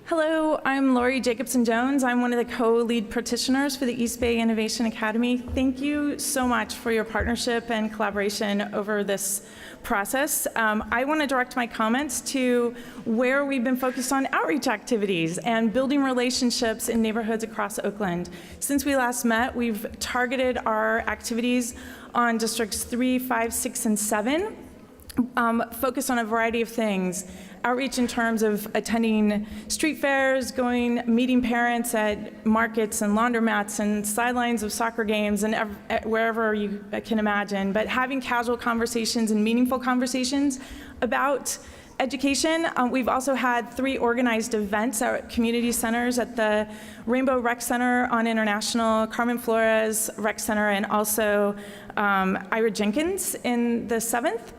Hello, I'm Lori Jacobson-Jones. I'm one of the co-lead practitioners for the East Bay Innovation Academy. Thank you so much for your partnership and collaboration over this process. I want to direct my comments to where we've been focused on outreach activities and building relationships in neighborhoods across Oakland. Since we last met, we've targeted our activities on districts 3, 5, 6, and 7, focused on a variety of things. Outreach in terms of attending street fairs, meeting parents at markets and laundromats and sidelines of soccer games and wherever you can imagine, but having casual conversations and meaningful conversations about education. We've also had 3 organized events at community centers at the Rainbow Rec Center on International, Carmen Flores Rec Center, and also Ira Jenkins in the 7th.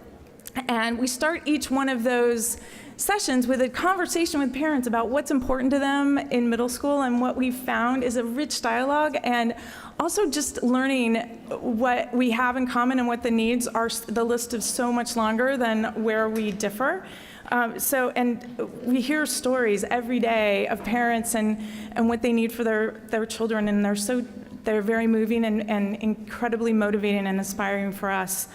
And we start each one of those sessions with a conversation with parents about what's important to them in middle school, and what we found is a rich dialogue and also just learning what we have in common and what the needs are. The list is so much longer than where we differ. And we hear stories every day of parents and what they need for their children, and they're very moving and incredibly motivating and inspiring for us.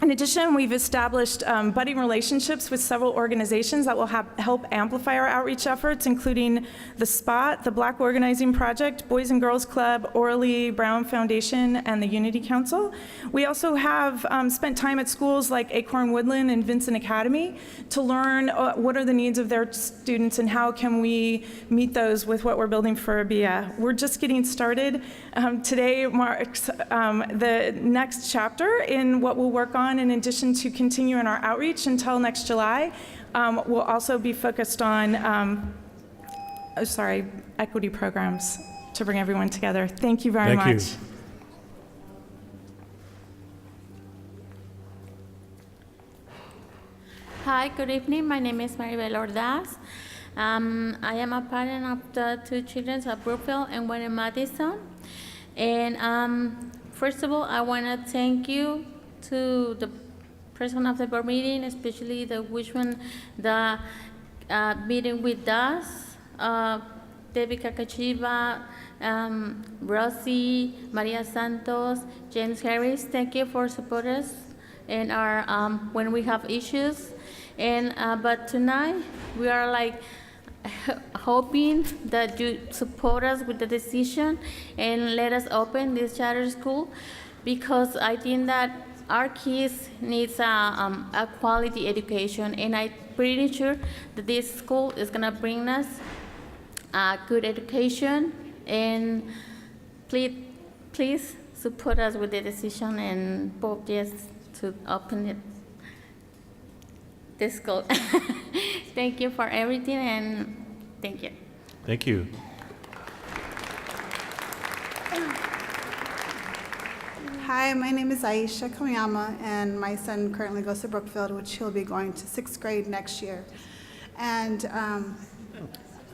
In addition, we've established budding relationships with several organizations that will help amplify our outreach efforts, including The Spot, the Black Organizing Project, Boys and Girls Club, Orly Brown Foundation, and the Unity Council. We also have spent time at schools like Acorn Woodland and Vincent Academy to learn what are the needs of their students and how can we meet those with what we're building for ABIA. We're just getting started. Today marks the next chapter in what we'll work on. In addition to continuing our outreach until next July, we'll also be focused on equity programs to bring everyone together. Thank you very much. Thank you. Hi, good evening. My name is Maribel Ordaz. I am a parent of the 2 children of Brookfield and one in Madison. And first of all, I want to thank you to the president of the board meeting, especially the meeting with us, Debbie Kakachiba, Rosie, Maria Santos, James Harris. Thank you for supporting us in our when we have issues. And but tonight we are like hoping that you support us with the decision and let us open this charter school, because I think that our kids needs a quality education, and I'm pretty sure that this school is gonna bring us a good education. And please support us with the decision and vote yes to open this school. Thank you for everything, and thank you. Thank you. Hi, my name is Aisha Koyama, and my son currently goes to Brookfield, which he'll be going to 6th grade next year. And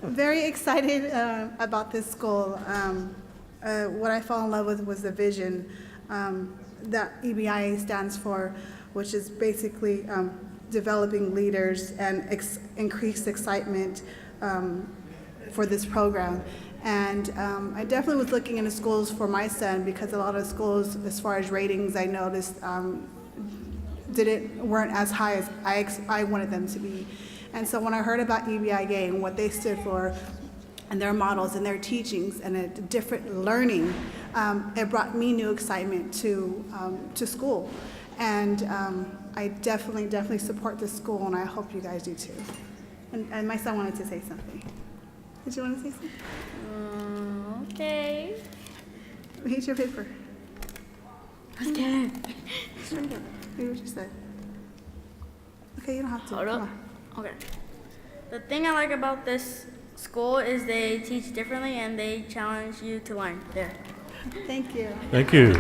very excited about this school. What I fell in love with was the vision that EBIA stands for, which is basically developing leaders and increased excitement for this program. And I definitely was looking into schools for my son, because a lot of schools, as far as ratings, I noticed weren't as high as I wanted them to be. And so when I heard about EBIA and what they stood for, and their models and their teachings and a different learning, it brought me new excitement to school. And I definitely support this school, and I hope you guys do too. And my son wanted to say something. Did you want to say something? Okay. Here's your paper. Okay. Read what you said. Okay, you don't have to. Hold Come up. on. Okay. The thing I like about this school is they teach differently and they challenge you to learn. There. Thank you. Thank you.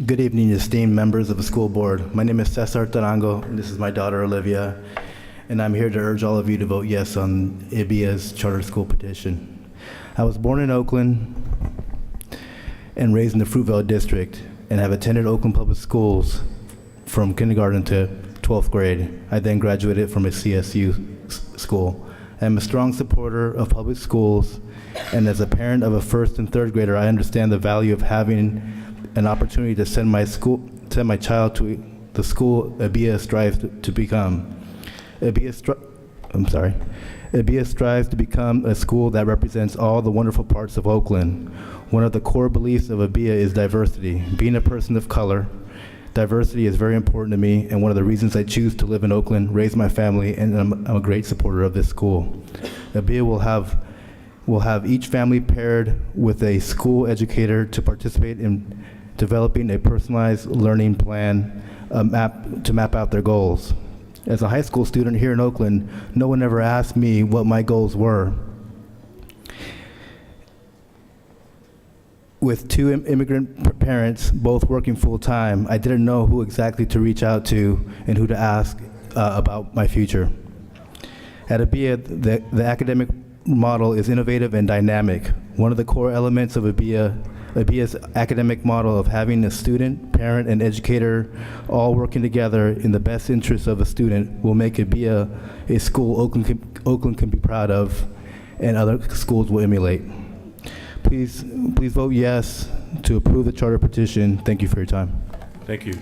Good evening, esteemed members of the school board. My name is Cesar Tarango, and this is my daughter Olivia, and I'm here to urge all of you to vote yes on IBIA's charter school petition. I was born in Oakland and raised in the Fruitvale district, and have attended Oakland Public Schools from kindergarten to 12th grade. I then graduated from a CSU school. I'm a strong supporter of public schools, and as a parent of a first and third grader, I understand the value of having an opportunity to send my child to the school ABIA strives to become. ABIA strives to become a school that represents all the wonderful parts of Oakland. One of the core beliefs of ABIA is diversity. Being a person of color, diversity is very important to me, and one of the reasons I choose to live in Oakland, raise my family, and I'm a great supporter of this school. ABIA will have each family paired with a school educator to participate in developing a personalized learning plan to map out their goals. As a high school student here in Oakland, no one ever asked me what my goals were. With two immigrant parents, both working full-time, I didn't know who exactly to reach out to and who to ask about my future. At ABIA, the academic model is innovative and dynamic. One of the core elements of ABIA's academic model of having a student, parent, and educator all working together in the best interest of a student will make ABIA a school Oakland can be proud of and other schools will emulate. Please vote yes to approve the charter petition. Thank you for your time. Thank you.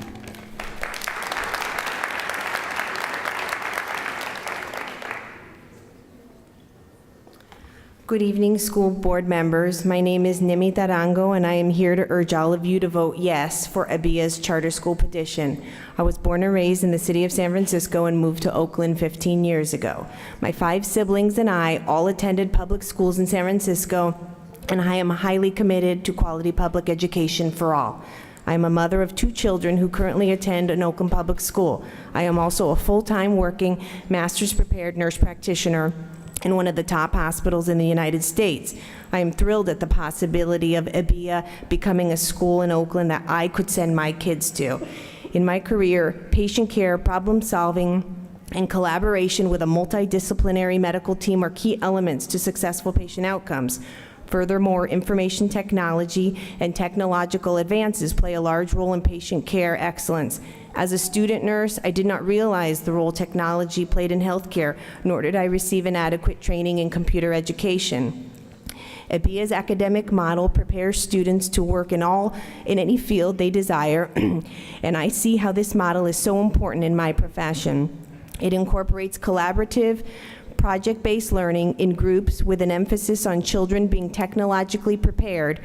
Good evening, school board members. My name is Nimi Tarango, and I am here to urge all of you to vote yes for ABIA's charter school petition. I was born and raised in the city of San Francisco and moved to Oakland 15 years ago. My 5 siblings and I all attended public schools in San Francisco, and I am highly committed to quality public education for all. I am a mother of 2 children who currently attend an Oakland public school. I am also a full-time working master's prepared nurse practitioner in one of the top hospitals in the United States. I am thrilled at the possibility of ABIA becoming a school in Oakland that I could send my kids to. In my career, patient care, problem solving, and collaboration with a multidisciplinary medical team are key elements to successful patient outcomes. Furthermore, information technology and technological advances play a large role in patient care excellence. As a student nurse, I did not realize the role technology played in healthcare, nor did I receive an adequate training in computer education. ABIA's academic model prepares students to work in any field they desire, and I see how this model is so important in my profession. It incorporates collaborative, project-based learning in groups with an emphasis on children being technologically prepared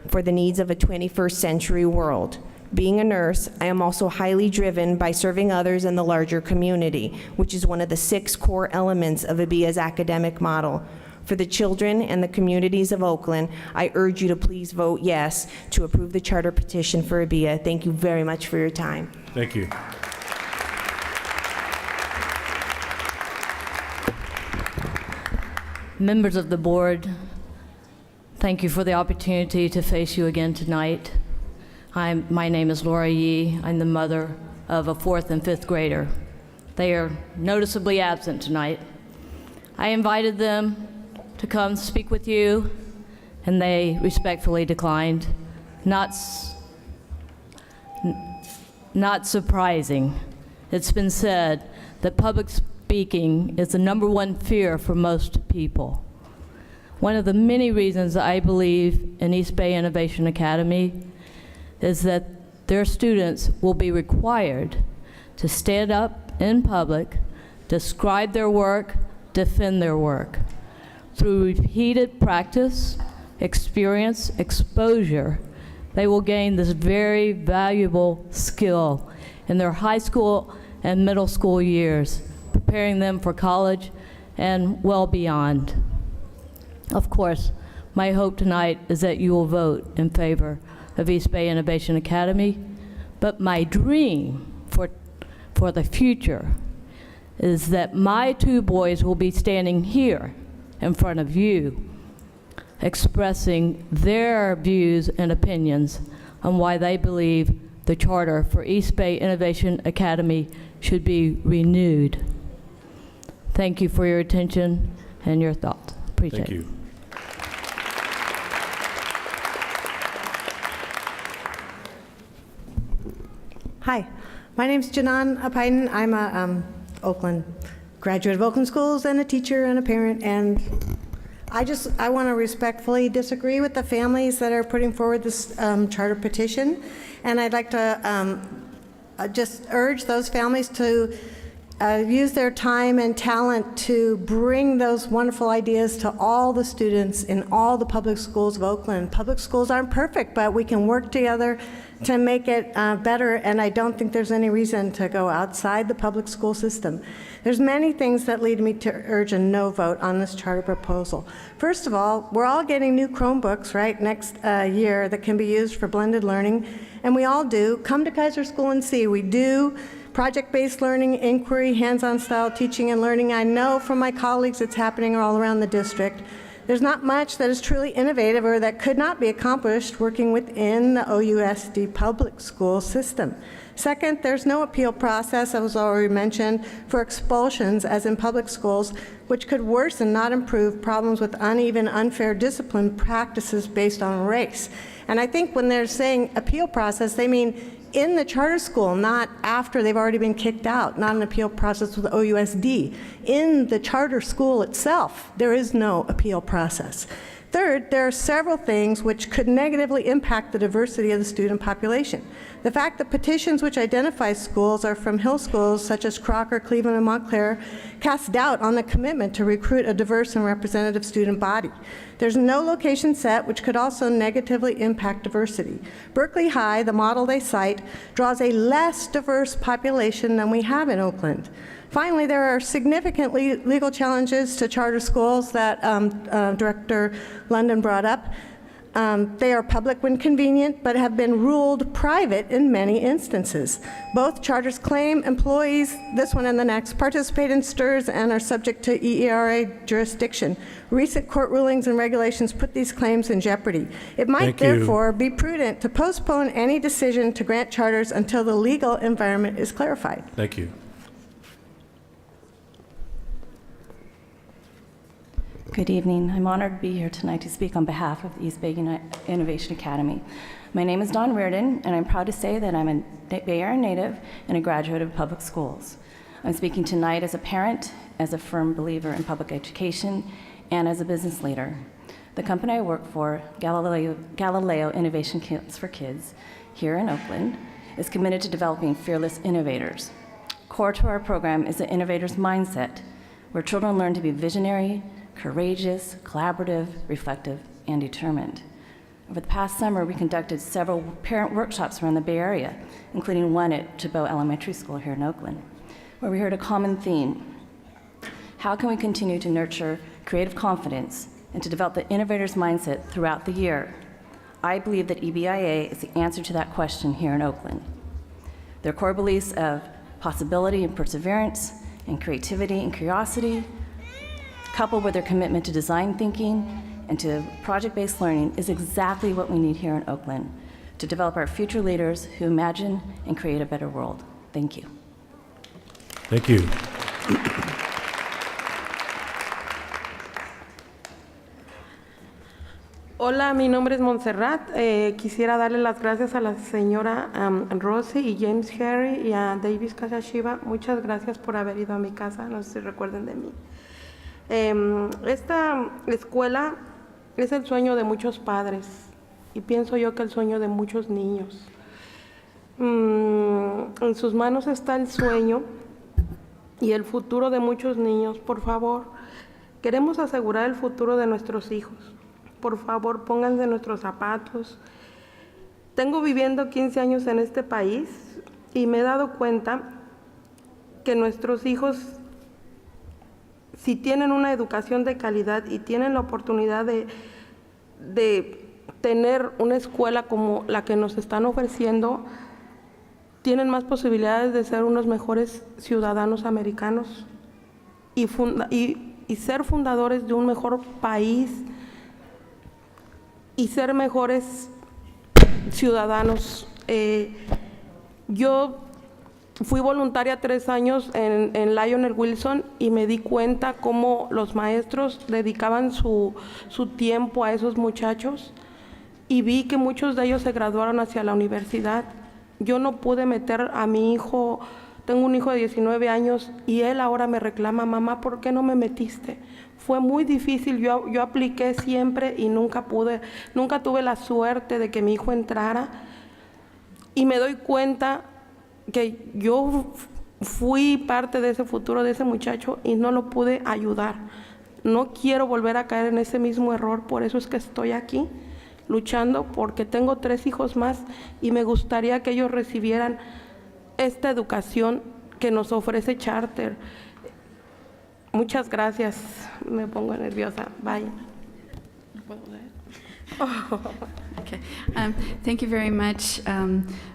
for the needs of a 21st century world. Being a nurse, I am also highly driven by serving others in the larger community, which is one of the 6 core elements of ABIA's academic model. For the children and the communities of Oakland, I urge you to please vote yes to approve the charter petition for ABIA. Thank you very much for your time. Thank you. Members of the board, thank you for the opportunity to face you again tonight. My name is Laura Yee. I'm the mother of a 4th and 5th grader. They are noticeably absent tonight. I invited them to come speak with you, and they respectfully declined. Not surprising. It's been said that public speaking is the #1 fear for most people. One of the many reasons I believe in East Bay Innovation Academy is that their students will be required to stand up in public, describe their work, defend their work. Through repeated practice, experience, exposure, they will gain this very valuable skill in their high school and middle school years, preparing them for college and well beyond. Of course, my hope tonight is that you will vote in favor of East Bay Innovation Academy, but my dream for the future is that my 2 boys will be standing here in front of you, expressing their views and opinions on why they believe the charter for East Bay Innovation Academy should be renewed. Thank you for your attention and your thoughts. Appreciate it. Thank you. Hi, My name's Janan Apaiden. I'm a Oakland graduate of Oakland Schools and a teacher and a parent, and I want to respectfully disagree with the families that are putting forward this charter petition, and I'd like to just urge those families to use their time and talent to bring those wonderful ideas to all the students in all the public schools of Oakland. Public schools aren't perfect, but we can work together to make it better, and I don't think there's any reason to go outside the public school system. There's many things that lead me to urge a no vote on this charter proposal. First of all, we're all getting new Chromebooks, right, next year that can be used for blended learning, and we all do. Come to Kaiser School and see. We do project-based learning, inquiry, hands-on style teaching and learning. I know from my colleagues it's happening all around the district. There's not much that is truly innovative or that could not be accomplished working within the OUSD public school system. Second, there's no appeal process, as was already mentioned, for expulsions as in public schools, which could worsen, not improve, problems with uneven, unfair discipline practices based on race. And I think when they're saying appeal process, they mean in the charter school, not after they've already been kicked out, not an appeal process with OUSD. In the charter school itself, there is no appeal process. Third, there are several things which could negatively impact the diversity of the student population. The fact that petitions which identify schools are from Hill schools such as Crocker, Cleveland, and Montclair casts doubt on the commitment to recruit a diverse and representative student body. There's no location set, which could also negatively impact diversity. Berkeley High, the model they cite, draws a less diverse population than we have in Oakland. Finally, there are significant legal challenges to charter schools that Director London brought up. They are public when convenient, but have been ruled private in many instances. Both charters claim employees, this one and the next, participate in STIRS and are subject to EERA jurisdiction. Recent court rulings and regulations put these claims in jeopardy. It might therefore be prudent to postpone any decision to grant charters until the legal environment is clarified. Thank you. Good evening. I'm honored to be here tonight to speak on behalf of the East Bay Innovation Academy. My name is Dawn Reardon, and I'm proud to say that I'm a Bay Area native and a graduate of public schools. I'm speaking tonight as a parent, as a firm believer in public education, and as a business leader. The company I work for, Galileo Innovation Kits for Kids, here in Oakland, is committed to developing fearless innovators. Core to our program is the innovator's mindset, where children learn to be visionary, courageous, collaborative, reflective, and determined. Over the past summer, we conducted several parent workshops around the Bay Area, including one at Chabot Elementary School here in Oakland, where we heard a common theme. How can we continue to nurture creative confidence and to develop the innovator's mindset throughout the year? I believe that EBIA is the answer to that question here in Oakland. Their core beliefs of possibility and perseverance and creativity and curiosity, coupled with their commitment to design thinking and to project-based learning, is exactly what we need here in Oakland to develop our future leaders who imagine and create a better world. Thank you. Thank you. Hola, mi nombre es Montserrat. Quisiera darle las gracias a la señora Rossi y James Harry y a Davis Kasashiba. Muchas gracias por haber ido a mi casa, no sé si recuerden de mí. Esta escuela es el sueño de muchos padres y pienso yo que el sueño de muchos niños. En sus manos está el sueño y el futuro de muchos niños. Por favor, queremos asegurar el futuro de nuestros hijos. Por favor, pónganse nuestros zapatos. Tengo viviendo 15 años en este país y me he dado cuenta que nuestros hijos, si tienen una educación de calidad y tienen la oportunidad de tener una escuela como la que nos están ofreciendo, tienen más posibilidades de ser unos mejores ciudadanos americanos y ser fundadores de un mejor país y ser mejores ciudadanos. Yo fui voluntaria 3 años en Lionel Wilson y me di cuenta cómo los maestros dedicaban su tiempo a esos muchachos y vi que muchos de ellos se graduaron hacia la universidad. yo no pude meter a mi hijo. Tengo un hijo de 19 años y él ahora me reclama, mamá, ¿por qué no me metiste? Fue muy difícil, yo apliqué siempre y nunca tuve la suerte de que mi hijo entrara. Y me doy cuenta que yo fui parte de ese futuro de ese muchacho y no lo pude ayudar. No quiero volver a caer en ese mismo error, por eso es que estoy aquí luchando, porque tengo 3 hijos más y me gustaría que ellos recibieran esta educación que nos ofrece Charter. Muchas gracias. Me pongo nerviosa. Bye. Okay. Thank you very much,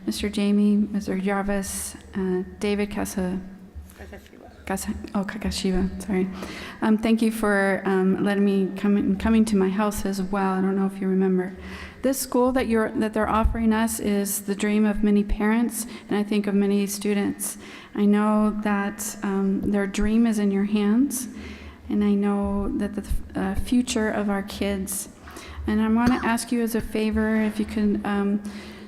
Mr. Jamie, Mr. Jarvis, David Kakashiva, sorry. Thank you for letting me coming to my house as well. I don't know if you remember. This school that they're offering us is the dream of many parents, and I think of many students. I know that their dream is in your hands, and I know that the future of our kids. And I want to ask you as a favor, if you can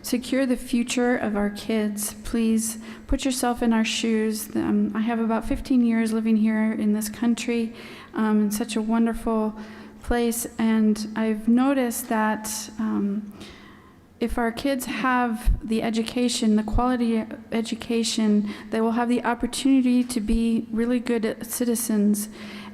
secure the future of our kids, please put yourself in our shoes. I have about 15 years living here in this country, in such a wonderful place, and I've noticed that if our kids have the education, the quality education, they will have the opportunity to be really good citizens.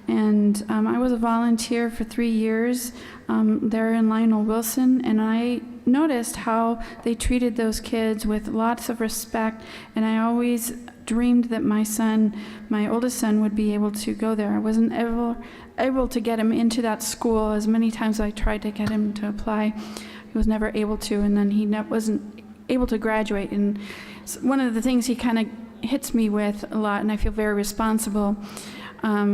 And I was a volunteer for 3 years there in Lionel Wilson, and I noticed how they treated those kids with lots of respect, and I always dreamed that my oldest son, would be able to go there. I wasn't able to get him into that school. As many times I tried to get him to apply, he was never able to, and then he wasn't able to graduate. And one of the things he kind of hits me with a lot, and I feel very responsible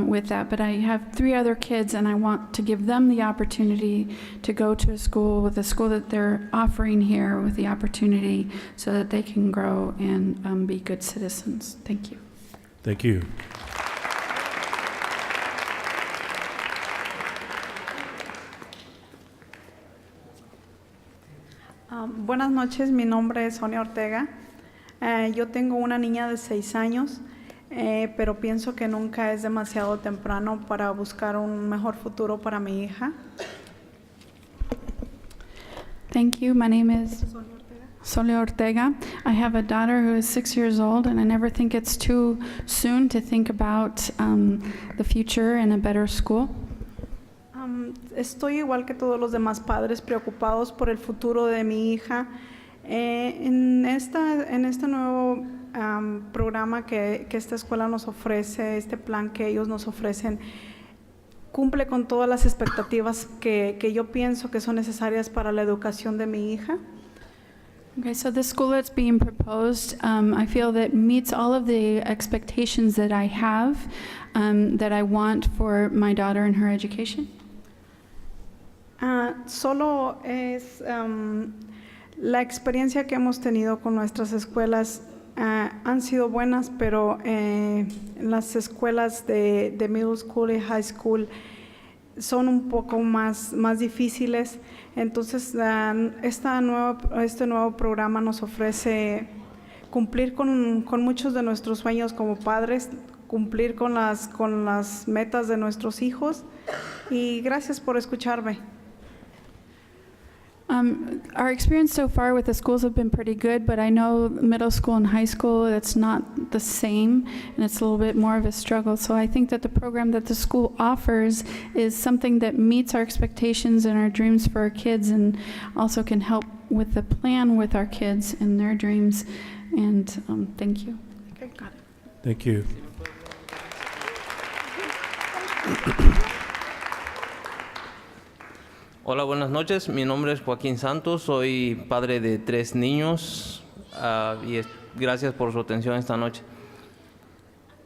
with that, but I have 3 other kids, and I want to give them the opportunity to go to a school, with the school that they're offering here, with the opportunity so that they can grow and be good citizens. Thank you. Thank you. Buenas noches, mi nombre es Sonia Ortega. Yo tengo una niña de 6 años. Pero pienso que nunca es demasiado temprano para buscar un mejor futuro para mi hija. Thank you. My name is Sonia Ortega. I have a daughter who is 6 years old, and I never think it's too soon to think about the future and a better school. Estoy igual que todos los demás padres preocupados por el futuro de mi hija. En este nuevo programa que esta escuela nos ofrece, este plan que ellos nos ofrecen, cumple con todas las expectativas que yo pienso que son necesarias para la educación de mi hija. Okay, so the school that's being proposed, I feel that meets all of the expectations that I have, that I want for my daughter and her education. Solo es la experiencia que hemos tenido con nuestras escuelas. Han sido buenas, pero las escuelas de middle school y high school son un poco más difíciles. Entonces, este nuevo programa nos ofrece cumplir con muchos de nuestros sueños como padres, cumplir con las metas de nuestros hijos. Y gracias por escucharme. Our experience so far with the schools have been pretty good, but I know middle school and high school, it's not the same, and it's a little bit more of a struggle. So I think that the program that the school offers is something that meets our expectations and our dreams for our kids, and also can help with the plan with our kids and their dreams. And thank you. Okay, got it. Thank you. Hola, buenas noches. Mi nombre es Joaquín Santos. Soy padre de 3 niños y gracias por su atención esta noche.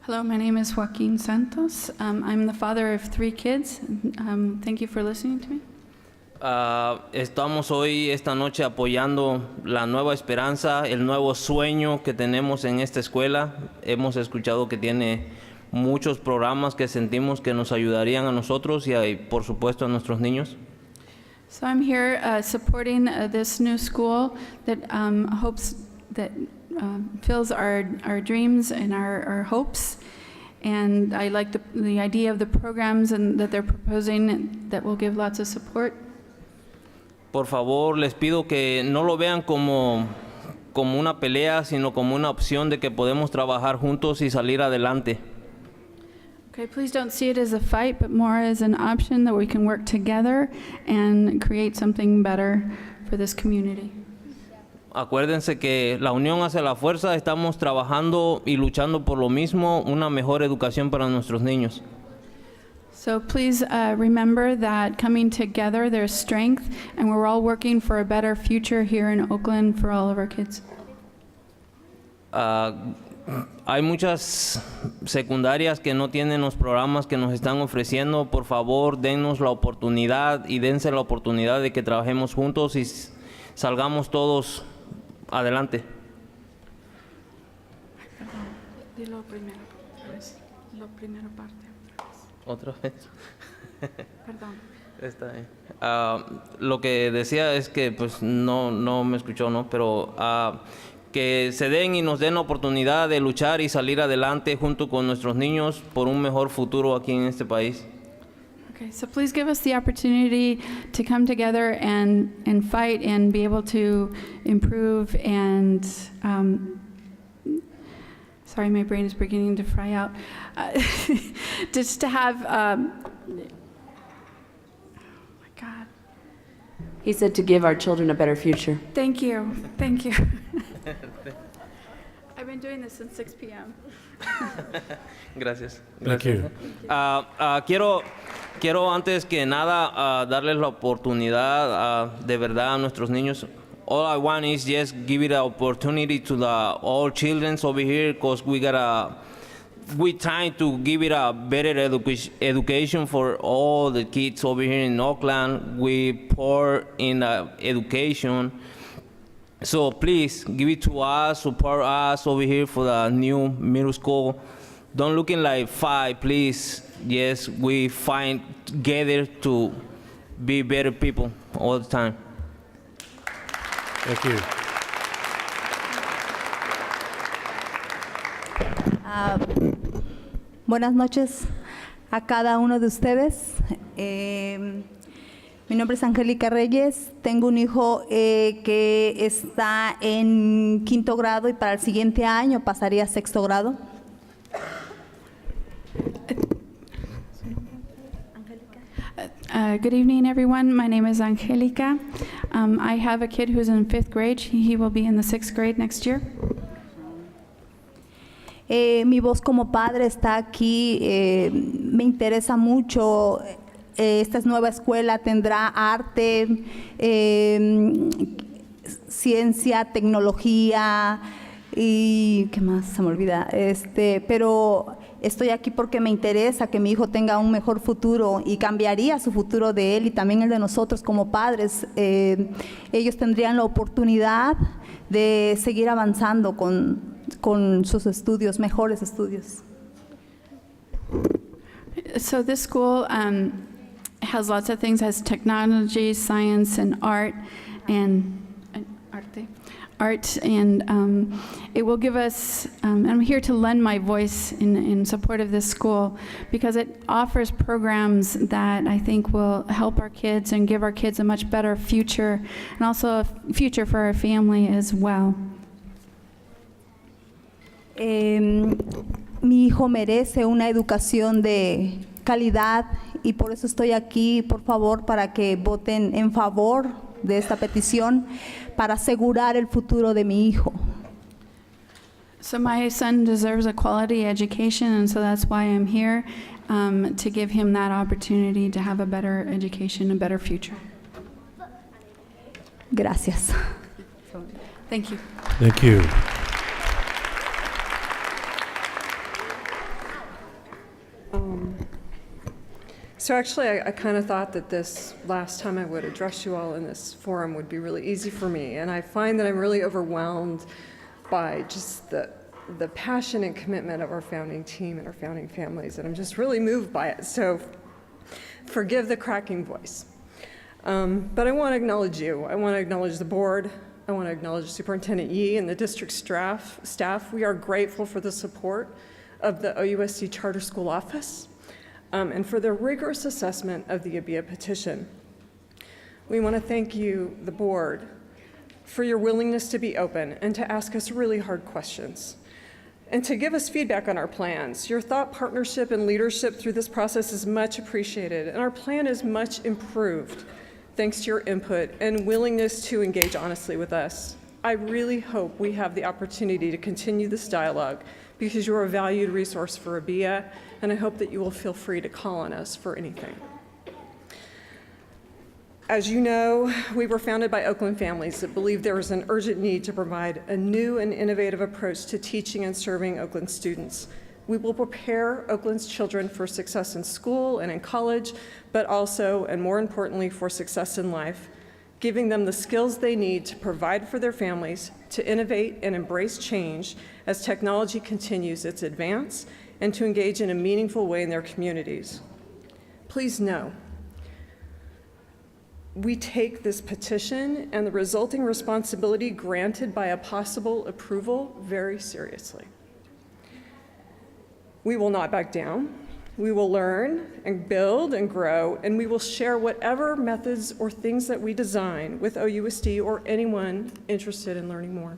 Hello, my name is Joaquin Santos. I'm the father of 3 kids. Thank you for listening to me. Estamos hoy, esta noche, apoyando la nueva esperanza, el nuevo sueño que tenemos en esta escuela. Hemos escuchado que tiene muchos programas que sentimos que nos ayudarían a nosotros y por supuesto a nuestros niños. So I'm here supporting this new school that hopes fills our dreams and our hopes. And I like the idea of the programs that they're proposing that will give lots of support. Por favor, les pido que no lo vean como una pelea, sino como una opción de que podemos trabajar juntos y salir adelante. Okay, please don't see it as a fight, but more as an option that we can work together and create something better for this community. Acuérdense que la unión hace la fuerza, estamos trabajando y luchando por lo mismo, una mejor educación para nuestros niños. So please remember that coming together there's strength, and we're all working for a better future here in Oakland for all of our kids. Hay muchas secundarias que no tienen los programas que nos están ofreciendo. Por favor, dennos la oportunidad y dense la oportunidad de que trabajemos juntos y salgamos todos adelante. Dilo primero, lo primero parte. ¿Otra vez? Perdón. Está bien. Lo que decía es que pues no me escuchó, ¿no? Pero que se den y nos den la oportunidad de luchar y salir adelante junto con nuestros niños por un mejor futuro aquí en este país. Okay, so please give us the opportunity to come together and fight and be able to improve and sorry, my brain is beginning to fry out. Just to have, oh my God. He said to give our children a better future. Thank you. I've been doing this since 6 p.m. Gracias. Thank you. Quiero antes que nada darles la oportunidad de verdad a nuestros niños. All I want is just give it an opportunity to all children over here, because we trying to give it a better education for all the kids over here in Oakland. We pour in education. So please give it to us, support us over here for the new middle school. Don't looking like fight, please. Yes, we find together to be better people all the time. Thank you. Buenas noches a cada uno de ustedes. Mi nombre es Angélica Reyes. Tengo un hijo que está en 5º grado y para el siguiente año pasaría a 6º grado. Good evening, everyone. My name is Angelica. I have a kid who's in 5th grade. He will be in the 6th grade next year. Mi voz como padre está aquí. Me interesa mucho. Esta nueva escuela tendrá arte, ciencia, tecnología y ¿qué más? Se me olvida. Pero estoy aquí porque me interesa que mi hijo tenga un mejor futuro y cambiaría su futuro de él y también el de nosotros como padres. Ellos tendrían la oportunidad de seguir avanzando con sus estudios, mejores estudios. So this school has lots of things, has technology, science, and art, and it will give us, I'm here to lend my voice in support of this school because it offers programs that I think will help our kids and give our kids a much better future, and also a future for our family as well. Mi hijo merece una educación de calidad y por eso estoy aquí, por favor, para que voten en favor de esta petición para asegurar el futuro de mi hijo. So my son deserves a quality education, and so that's why I'm here, to give him that opportunity to have a better education, a better future. Gracias. Thank you. Thank you. So actually, I kind of thought that this last time I would address you all in this forum would be really easy for me, and I find that I'm really overwhelmed by just the passion and commitment of our founding team and our founding families, and I'm just really moved by it. So forgive the cracking voice. But I want to acknowledge you. I want to acknowledge the board, I want to acknowledge Superintendent Yee and the district staff. We are grateful for the support of the OUSD Charter School Office and for their rigorous assessment of the ABIA petition. We want to thank you, the board, for your willingness to be open and to ask us really hard questions and to give us feedback on our plans. Your thought partnership and leadership through this process is much appreciated, and our plan is much improved thanks to your input and willingness to engage honestly with us. I really hope we have the opportunity to continue this dialogue because you're a valued resource for ABIA, and I hope that you will feel free to call on us for anything. As you know, we were founded by Oakland families that believed there was an urgent need to provide a new and innovative approach to teaching and serving Oakland students. We will prepare Oakland's children for success in school and in college, but also, and more importantly, for success in life, giving them the skills they need to provide for their families, to innovate and embrace change as technology continues its advance, and to engage in a meaningful way in their communities. Please know, we take this petition and the resulting responsibility granted by a possible approval very seriously. We will not back down. We will learn and build and grow, and we will share whatever methods or things that we design with OUSD or anyone interested in learning more.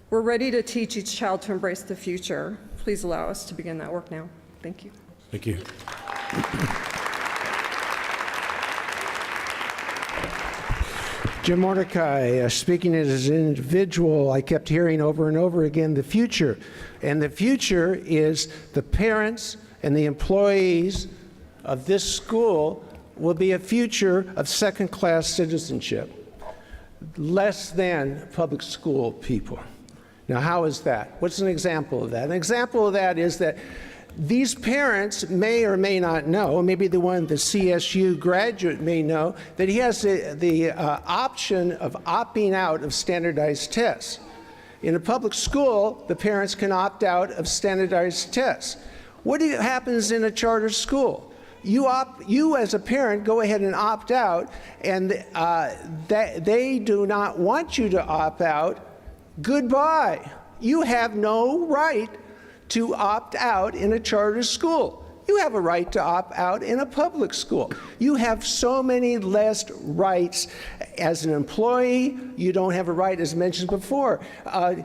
We're ready to teach each child to embrace the future. Please allow us to begin that work now. Thank you. Thank you. Jim Mordecai, speaking as an individual, I kept hearing over and over again the future. And the future is the parents and the employees of this school will be a future of second-class citizenship, less than public school people. Now, how is that? What's an example of that? An example of that is that these parents may or may not know, maybe the CSU graduate may know, that he has the option of opting out of standardized tests. In a public school, the parents can opt out of standardized tests. What happens in a charter school? You as a parent go ahead and opt out, and they do not want you to opt out. Goodbye. You have no right to opt out in a charter school. You have a right to opt out in a public school. You have so many less rights. As an employee, you don't have a right, as mentioned before.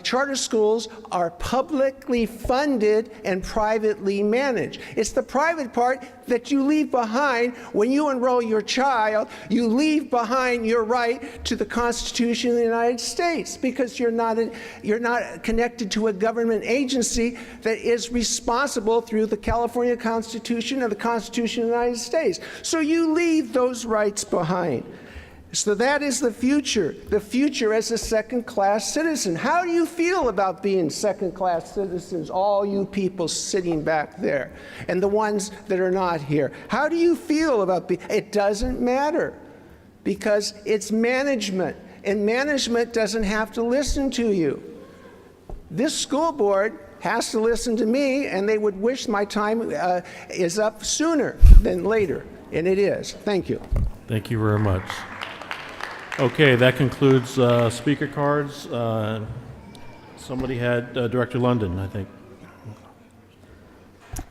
Charter schools are publicly funded and privately managed. It's the private part that you leave behind when you enroll your child. You leave behind your right to the Constitution of the United States because you're not connected to a government agency that is responsible through the California Constitution and the Constitution of the United States. So you leave those rights behind. So that is the future as a second-class citizen. How do you feel about being second-class citizens, all you people sitting back there, and the ones that are not here? How do you feel about being? It doesn't matter, because it's management, and management doesn't have to listen to you. This school board has to listen to me, and they would wish my time is up sooner than later, and it is. Thank you. Thank you very much. Okay, that concludes speaker cards. Somebody had Director London, I think.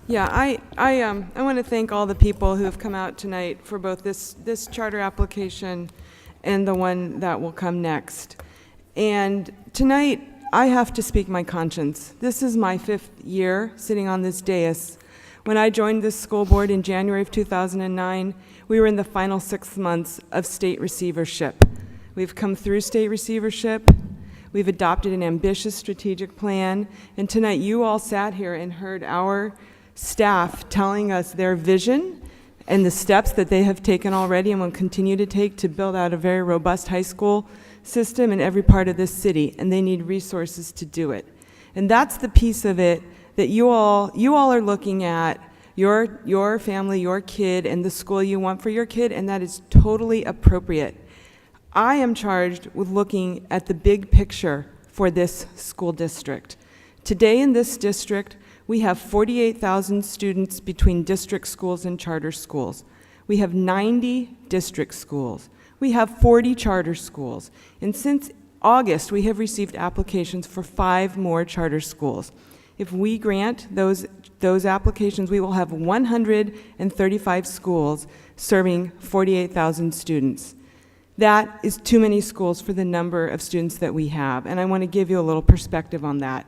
Yeah, I want to thank all the people who have come out tonight for both this charter application and the one that will come next. And tonight, I have to speak my conscience. This is my 5th year sitting on this dais. When I joined this school board in January of 2009, we were in the final 6 months of state receivership. We've come through state receivership. We've adopted an ambitious strategic plan. And tonight you all sat here and heard our staff telling us their vision and the steps that they have taken already and will continue to take to build out a very robust high school system in every part of this city. And they need resources to do it. And that's the piece of it that you all are looking at, your family, your kid, and the school you want for your kid, and that is totally appropriate. I am charged with looking at the big picture for this school district. Today in this district, we have 48,000 students between district schools and charter schools. We have 90 district schools. we have 40 charter schools. And since August, we have received applications for 5 more charter schools. If we grant those applications, we will have 135 schools serving 48,000 students. That is too many schools for the number of students that we have, and I want to give you a little perspective on that.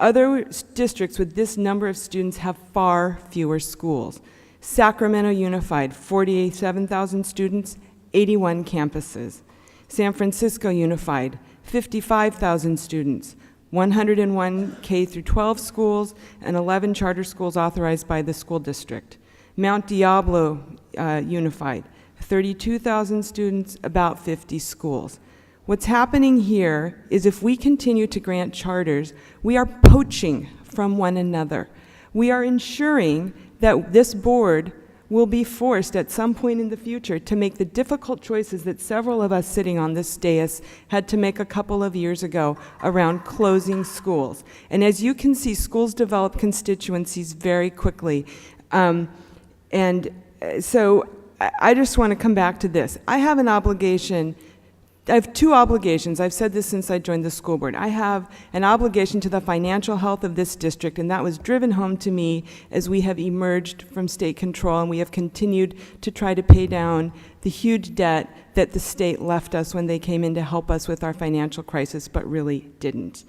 Other districts with this number of students have far fewer schools. Sacramento Unified, 47,000 students, 81 campuses. San Francisco Unified, 55,000 students, 101 K through 12 schools, and 11 charter schools authorized by the school district. Mount Diablo Unified, 32,000 students, about 50 schools. What's happening here is if we continue to grant charters, we are poaching from one another. We are ensuring that this board will be forced at some point in the future to make the difficult choices that several of us sitting on this dais had to make a couple of years ago around closing schools. And as you can see, schools develop constituencies very quickly. So I just want to come back to this. I have an obligation. I have 2 obligations. I've said this since I joined the school board. I have an obligation to the financial health of this district, and that was driven home to me as we have emerged from state control and we have continued to try to pay down the huge debt that the state left us when they came in to help us with our financial crisis, but really didn't.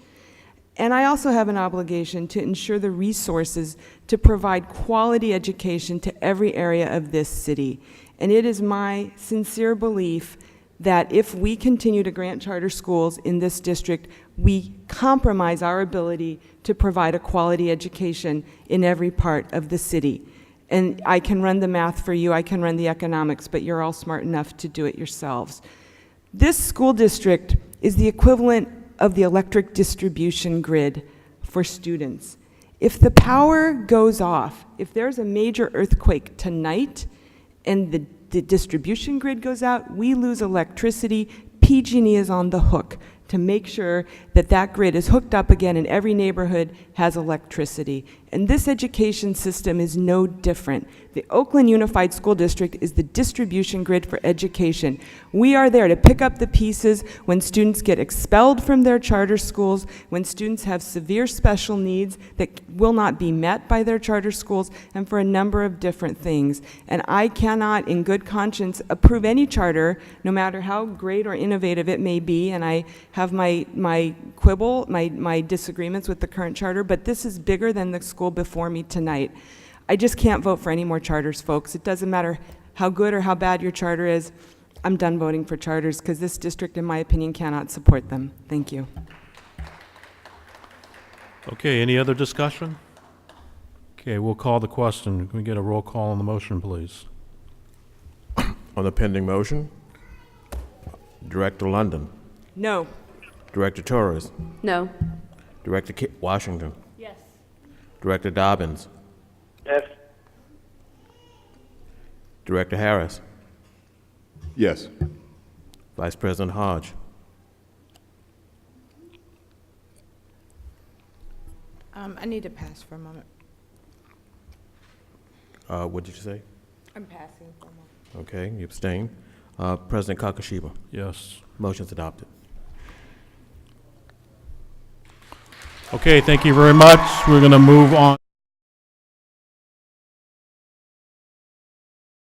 And I also have an obligation to ensure the resources to provide quality education to every area of this city. And it is my sincere belief that if we continue to grant charter schools in this district, we compromise our ability to provide a quality education in every part of the city. And I can run the math for you, I can run the economics, but you're all smart enough to do it yourselves. This school district is the equivalent of the electric distribution grid for students. If the power goes off, if there's a major earthquake tonight and the distribution grid goes out, we lose electricity. PG&E is on the hook to make sure that that grid is hooked up again and every neighborhood has electricity. And this education system is no different. The Oakland Unified School District is the distribution grid for education. We are there to pick up the pieces when students get expelled from their charter schools, when students have severe special needs that will not be met by their charter schools, and for a number of different things. And I cannot, in good conscience, approve any charter, no matter how great or innovative it may be, and I have my quibble, my disagreements with the current charter, but this is bigger than the school before me tonight. I just can't vote for any more charters, folks. It doesn't matter how good or how bad your charter is. I'm done voting for charters because this district, in my opinion, cannot support them. Thank you. Okay, any other discussion? Okay, we'll call the question. Can we get a roll call on the motion, please? On the pending motion, Director London. No. Director Torres. No. Director Washington. Yes. Director Dobbins. Yes. Director Harris. Yes. Vice President Hodge. I need to pass for a moment. What did you say? I'm passing for a moment. Okay, you abstain. President Kakashiba. Yes. Motion's adopted. Okay, thank you very much. We're going to move on.